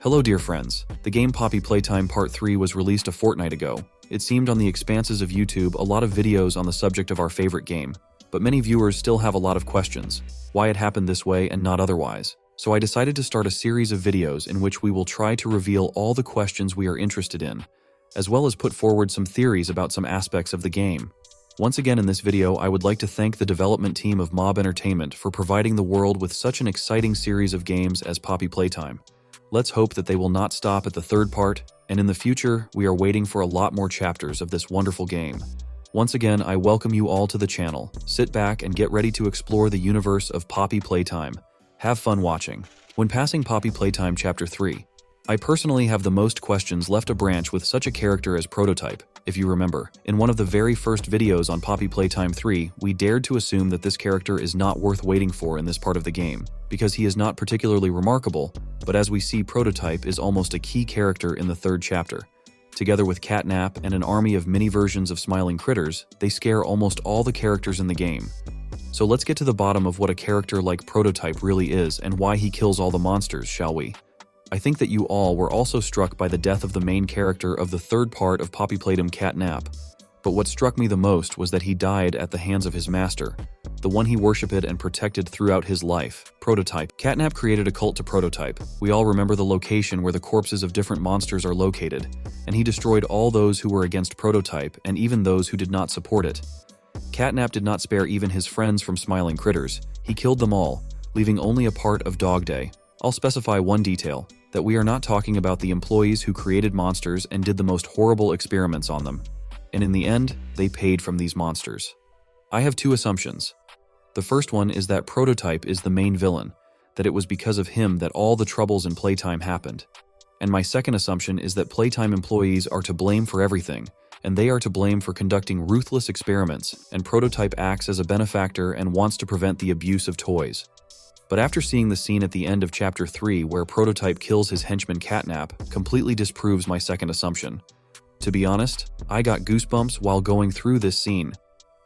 Hello dear friends, the game Poppy Playtime Part 3 was released a fortnight ago. It seemed on the expanses of YouTube a lot of videos on the subject of our favorite game, but many viewers still have a lot of questions, why it happened this way and not otherwise. So I decided to start a series of videos in which we will try to reveal all the questions we are interested in, as well as put forward some theories about some aspects of the game. Once again in this video, I would like to thank the development team of Mob Entertainment for providing the world with such an exciting series of games as Poppy Playtime. Let's hope that they will not stop at the third part, and in the future, we are waiting for a lot more chapters of this wonderful game. Once again, I welcome you all to the channel. Sit back and get ready to explore the universe of Poppy Playtime. Have fun watching. When passing Poppy Playtime Chapter 3, I personally have the most questions left a branch with such a character as Prototype. If you remember, in one of the very first videos on Poppy Playtime 3, we dared to assume that this character is not worth waiting for in this part of the game, because he is not particularly remarkable, but as we see, Prototype is almost a key character in the third chapter. Together with CatNap and an army of mini versions of smiling critters, they scare almost all the characters in the game. So let's get to the bottom of what a character like Prototype really is and why he kills all the monsters, shall we? I think that you all were also struck by the death of the main character of the third part of Poppy Playtime, CatNap. But what struck me the most was that he died at the hands of his master, the one he worshipped and protected throughout his life, Prototype. CatNap created a cult to Prototype. We all remember the location where the corpses of different monsters are located, and he destroyed all those who were against Prototype and even those who did not support it. CatNap did not spare even his friends from smiling critters. He killed them all, leaving only a part of Dog Day. I'll specify one detail, that we are not talking about the employees who created monsters and did the most horrible experiments on them. And in the end, they paid from these monsters. I have two assumptions. The first one is that Prototype is the main villain, that it was because of him that all the troubles in Playtime happened. And my second assumption is that Playtime employees are to blame for everything, and they are to blame for conducting ruthless experiments, and Prototype acts as a benefactor and wants to prevent the abuse of toys. But after seeing the scene at the end of Chapter 3 where Prototype kills his henchman CatNap completely disproves my second assumption. To be honest, I got goosebumps while going through this scene.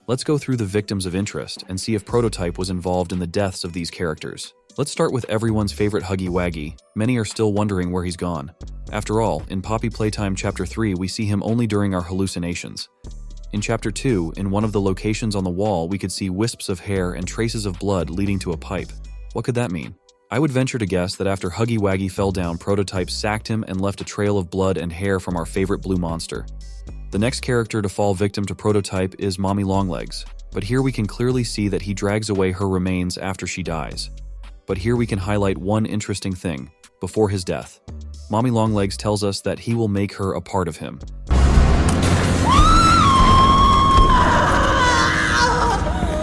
Let's go through the victims of interest and see if Prototype was involved in the deaths of these characters. Let's start with everyone's favorite Huggy Wuggy. Many are still wondering where he's gone. After all, in Poppy Playtime Chapter 3 we see him only during our hallucinations. In Chapter 2, in one of the locations on the wall we could see wisps of hair and traces of blood leading to a pipe. What could that mean? I would venture to guess that after Huggy Wuggy fell down, Prototype sacked him and left a trail of blood and hair from our favorite blue monster. The next character to fall victim to Prototype is Mommy Longlegs, but here we can clearly see that he drags away her remains after she dies. But here we can highlight one interesting thing. Before his death, Mommy Longlegs tells us that he will make her a part of him.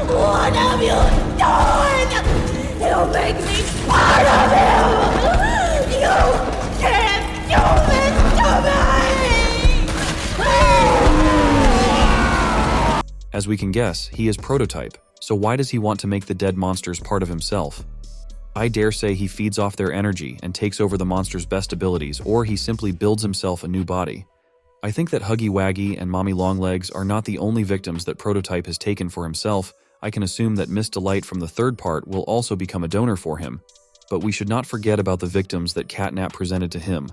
What have you done? You make me part of you! You can't do this to me! As we can guess, he is Prototype, so why does he want to make the dead monsters part of himself? I dare say he feeds off their energy and takes over the monster's best abilities, or he simply builds himself a new body. I think that Huggy Wuggy and Mommy Longlegs are not the only victims that Prototype has taken for himself. I can assume that Miss Delight from the third part will also become a donor for him. But we should not forget about the victims that CatNap presented to him.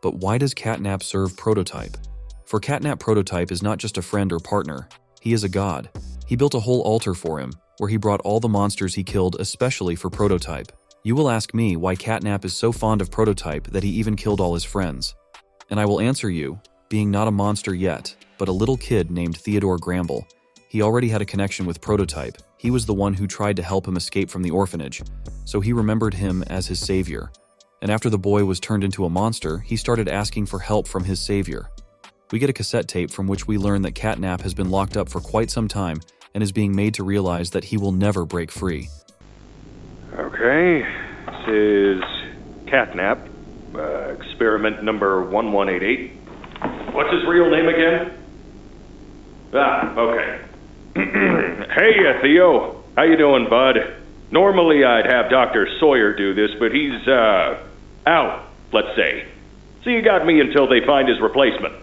But why does CatNap serve Prototype? For CatNap, Prototype is not just a friend or partner. He is a god. He built a whole altar for him, where he brought all the monsters he killed especially for Prototype. You will ask me why CatNap is so fond of Prototype that he even killed all his friends. And I will answer you, being not a monster yet, but a little kid named Theodore Gramble. He already had a connection with Prototype. He was the one who tried to help him escape from the orphanage, so he remembered him as his savior. And after the boy was turned into a monster, he started asking for help from his savior. We get a cassette tape from which we learn that CatNap has been locked up for quite some time and is being made to realize that he will never break free. Okay, this is CatNap, experiment number 1188. What's his real name again? Okay. Hey, Theo. How you doing, bud? Normally I'd have Dr. Sawyer do this, but he's, out, let's say. So you got me until they find his replacement.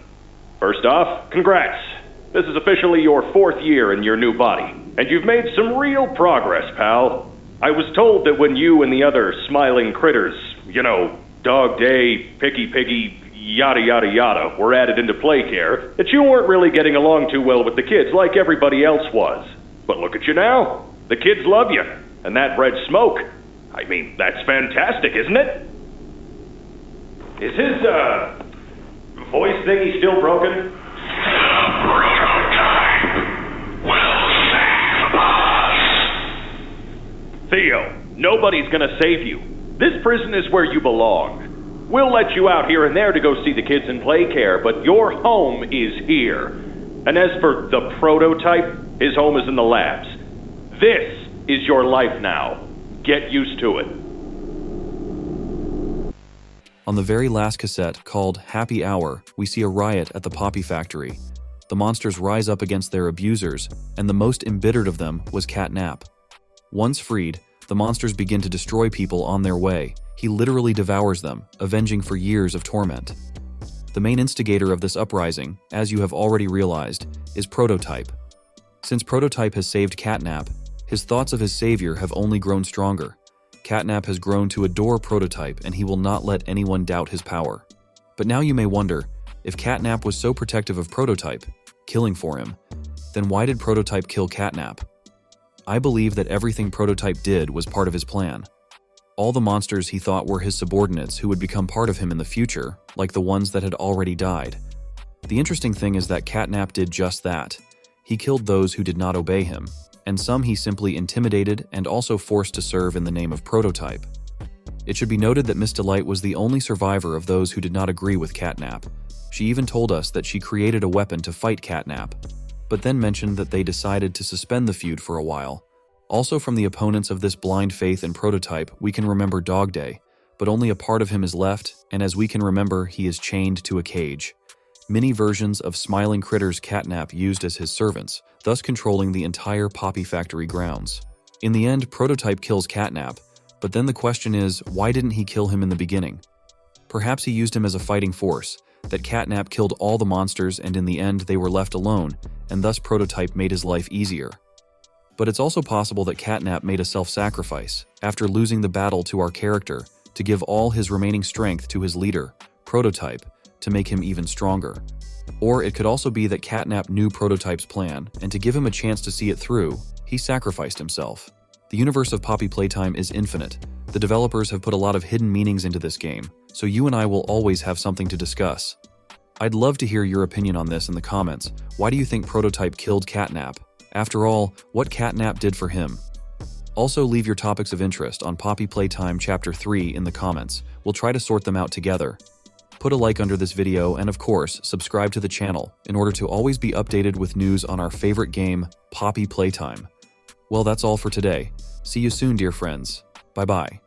First off, congrats. This is officially your 4th year in your new body, and you've made some real progress, pal. I was told that when you and the other smiling critters, Dog Day, Picky Piggy, yada yada yada were added into play care, that you weren't really getting along too well with the kids like everybody else was. But look at you now. The kids love you, and that bred smoke. I mean, that's fantastic, isn't it? Is his, voice thingy still broken? Theo, nobody's gonna save you. This prison is where you belong. We'll let you out here and there to go see the kids in play care, but your home is here. And as for the prototype, his home is in the labs. This is your life now. Get used to it. On the very last cassette, called Happy Hour, we see a riot at the Poppy factory. The monsters rise up against their abusers, and the most embittered of them was CatNap. Once freed, the monsters begin to destroy people on their way. He literally devours them, avenging for years of torment. The main instigator of this uprising, as you have already realized, is Prototype. Since Prototype has saved CatNap, his thoughts of his savior have only grown stronger. CatNap has grown to adore Prototype, and he will not let anyone doubt his power. But now you may wonder, if CatNap was so protective of Prototype, killing for him, then why did Prototype kill CatNap? I believe that everything Prototype did was part of his plan. All the monsters he thought were his subordinates who would become part of him in the future, like the ones that had already died. The interesting thing is that CatNap did just that. He killed those who did not obey him, and some he simply intimidated and also forced to serve in the name of Prototype. It should be noted that Miss Delight was the only survivor of those who did not agree with CatNap. She even told us that she created a weapon to fight CatNap, but then mentioned that they decided to suspend the feud for a while. Also, from the opponents of this blind faith in Prototype, we can remember Dog Day, but only a part of him is left, and as we can remember, he is chained to a cage. Many versions of Smiling Critters CatNap used as his servants, thus controlling the entire Poppy factory grounds. In the end, Prototype kills CatNap, but then the question is, why didn't he kill him in the beginning? Perhaps he used him as a fighting force, that CatNap killed all the monsters and in the end they were left alone, and thus Prototype made his life easier. But it's also possible that CatNap made a self-sacrifice, after losing the battle to our character, to give all his remaining strength to his leader, Prototype, to make him even stronger. Or it could also be that CatNap knew Prototype's plan, and to give him a chance to see it through, he sacrificed himself. The universe of Poppy Playtime is infinite. The developers have put a lot of hidden meanings into this game, so you and I will always have something to discuss. I'd love to hear your opinion on this in the comments. Why do you think Prototype killed CatNap? After all, what CatNap did for him? Also, leave your topics of interest on Poppy Playtime Chapter 3 in the comments. We'll try to sort them out together. Put a like under this video and, of course, subscribe to the channel in order to always be updated with news on our favorite game, Poppy Playtime. Well, that's all for today. See you soon, dear friends. Bye-bye.